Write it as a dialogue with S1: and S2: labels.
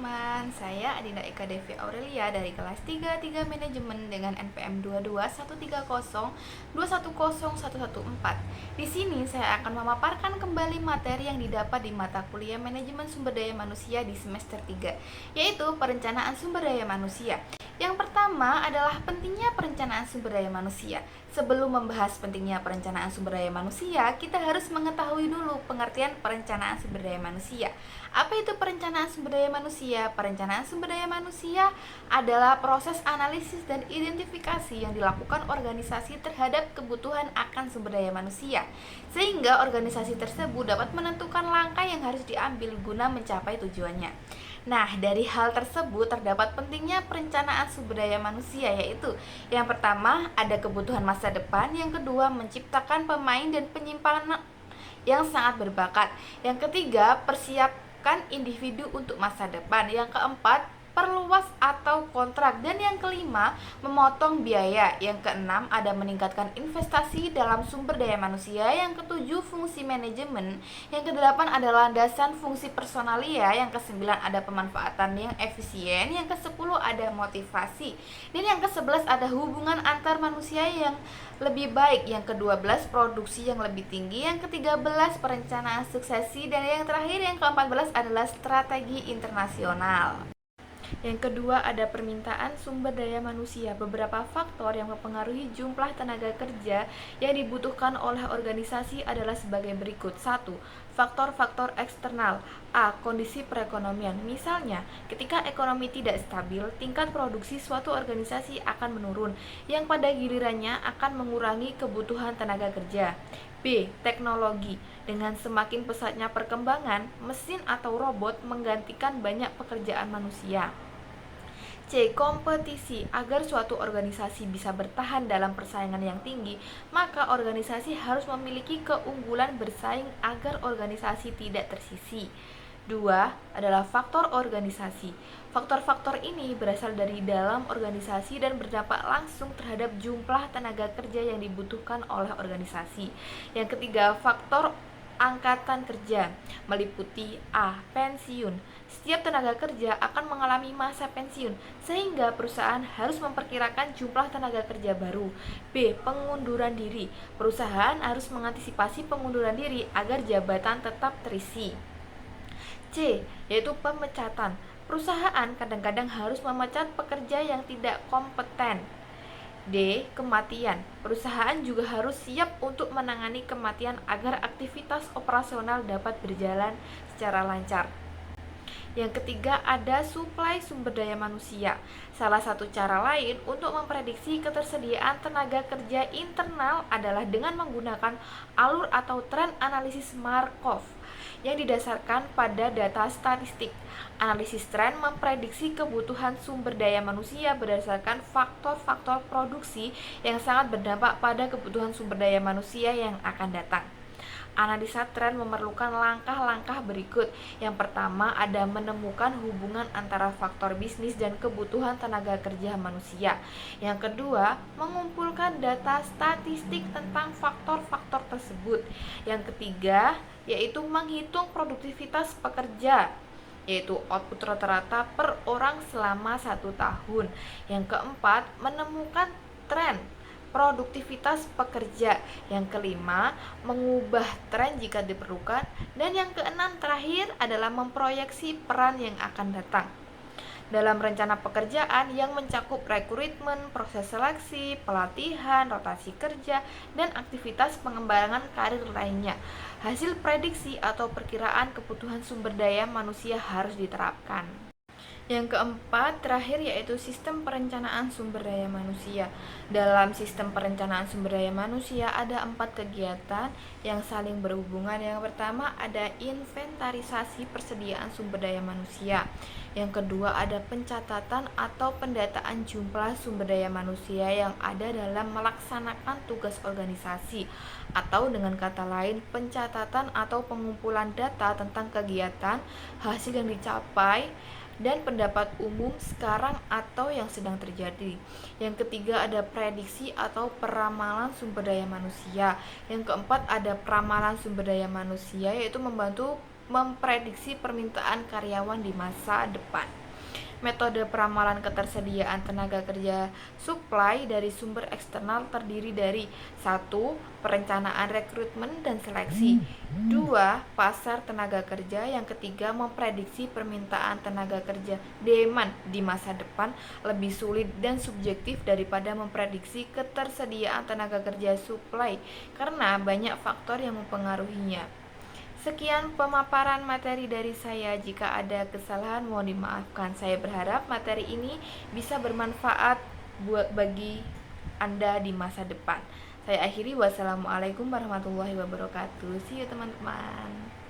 S1: teman-teman, saya Adinda Eka Devi Aurelia dari kelas 33 Manajemen dengan NPM 22130210114. Di sini saya akan memaparkan kembali materi yang didapat di mata kuliah Manajemen Sumber Daya Manusia di semester 3, yaitu Perencanaan Sumber Daya Manusia. Yang pertama adalah pentingnya perencanaan sumber daya manusia. Sebelum membahas pentingnya perencanaan sumber daya manusia, kita harus mengetahui dulu pengertian perencanaan sumber daya manusia. Apa itu perencanaan sumber daya manusia? Perencanaan sumber daya manusia adalah proses analisis dan identifikasi yang dilakukan organisasi terhadap kebutuhan akan sumber daya manusia, sehingga organisasi tersebut dapat menentukan langkah yang harus diambil guna mencapai tujuannya. Nah, dari hal tersebut terdapat pentingnya perencanaan sumber daya manusia, yaitu yang pertama ada kebutuhan masa depan, yang kedua menciptakan pemain dan penyimpanan yang sangat berbakat, yang ketiga persiapkan individu untuk masa depan, yang keempat perluas atau kontrak, dan yang kelima memotong biaya, yang keenam ada meningkatkan investasi dalam sumber daya manusia, yang ketujuh fungsi manajemen, yang kedelapan ada landasan fungsi personalia, yang kesembilan ada pemanfaatan yang efisien, yang kesepuluh ada motivasi, dan yang kesebelas ada hubungan antar manusia yang lebih baik, yang ke-12 produksi yang lebih tinggi, yang ke-13 perencanaan suksesi, dan yang terakhir yang ke-14 adalah strategi internasional. Yang kedua ada permintaan sumber daya manusia. Beberapa faktor yang mempengaruhi jumlah tenaga kerja yang dibutuhkan oleh organisasi adalah sebagai berikut. 1. Faktor-faktor eksternal. A. Kondisi perekonomian. Misalnya, ketika ekonomi tidak stabil, tingkat produksi suatu organisasi akan menurun, yang pada gilirannya akan mengurangi kebutuhan tenaga kerja. B. Teknologi. Dengan semakin pesatnya perkembangan, mesin atau robot menggantikan banyak pekerjaan manusia. C. Kompetisi. Agar suatu organisasi bisa bertahan dalam persaingan yang tinggi, maka organisasi harus memiliki keunggulan bersaing agar organisasi tidak tersisih. 2. Adalah faktor organisasi. Faktor-faktor ini berasal dari dalam organisasi dan berdampak langsung terhadap jumlah tenaga kerja yang dibutuhkan oleh organisasi. Yang ketiga, faktor angkatan kerja, meliputi A. Pensiun. Setiap tenaga kerja akan mengalami masa pensiun, sehingga perusahaan harus memperkirakan jumlah tenaga kerja baru. B. Pengunduran diri. Perusahaan harus mengantisipasi pengunduran diri agar jabatan tetap terisi. C. Yaitu pemecatan. Perusahaan kadang-kadang harus memecat pekerja yang tidak kompeten. D. Kematian. Perusahaan juga harus siap untuk menangani kematian agar aktivitas operasional dapat berjalan secara lancar. Yang ketiga ada suplai sumber daya manusia. Salah satu cara lain untuk memprediksi ketersediaan tenaga kerja internal adalah dengan menggunakan alur atau tren analisis Markov yang didasarkan pada data statistik. Analisis tren memprediksi kebutuhan sumber daya manusia berdasarkan faktor-faktor produksi yang sangat berdampak pada kebutuhan sumber daya manusia yang akan datang. Analisa tren memerlukan langkah-langkah berikut. Yang pertama ada menemukan hubungan antara faktor bisnis dan kebutuhan tenaga kerja manusia. Yang kedua, mengumpulkan data statistik tentang faktor-faktor tersebut. Yang ketiga, yaitu menghitung produktivitas pekerja, yaitu output rata-rata per orang selama 1 tahun. Yang keempat, menemukan tren produktivitas pekerja. Yang kelima, mengubah tren jika diperlukan. Dan yang keenam terakhir adalah memproyeksi peran yang akan datang dalam rencana pekerjaan yang mencakup rekrutmen, proses seleksi, pelatihan, rotasi kerja, dan aktivitas pengembangan karir lainnya. Hasil prediksi atau perkiraan kebutuhan sumber daya manusia harus diterapkan. Yang keempat, terakhir yaitu sistem perencanaan sumber daya manusia. Dalam sistem perencanaan sumber daya manusia ada 4 kegiatan yang saling berhubungan. Yang pertama ada inventarisasi persediaan sumber daya manusia. Yang kedua ada pencatatan atau pendataan jumlah sumber daya manusia yang ada dalam melaksanakan tugas organisasi, atau dengan kata lain pencatatan atau pengumpulan data tentang kegiatan, hasil yang dicapai, dan pendapat umum sekarang atau yang sedang terjadi. Yang ketiga ada prediksi atau peramalan sumber daya manusia. Yang keempat ada peramalan sumber daya manusia, yaitu membantu memprediksi permintaan karyawan di masa depan. Metode peramalan ketersediaan tenaga kerja supply dari sumber eksternal terdiri dari 1. Perencanaan rekrutmen dan seleksi. 2. Pasar tenaga kerja. Yang ketiga, memprediksi permintaan tenaga kerja demand di masa depan lebih sulit dan subjektif daripada memprediksi ketersediaan tenaga kerja supply karena banyak faktor yang mempengaruhinya. Sekian pemaparan materi dari saya. Jika ada kesalahan mohon dimaafkan. Saya berharap materi ini bisa bermanfaat bagi Anda di masa depan. Saya akhiri, wassalamualaikum warahmatullahi wabarakatuh. See you teman-teman.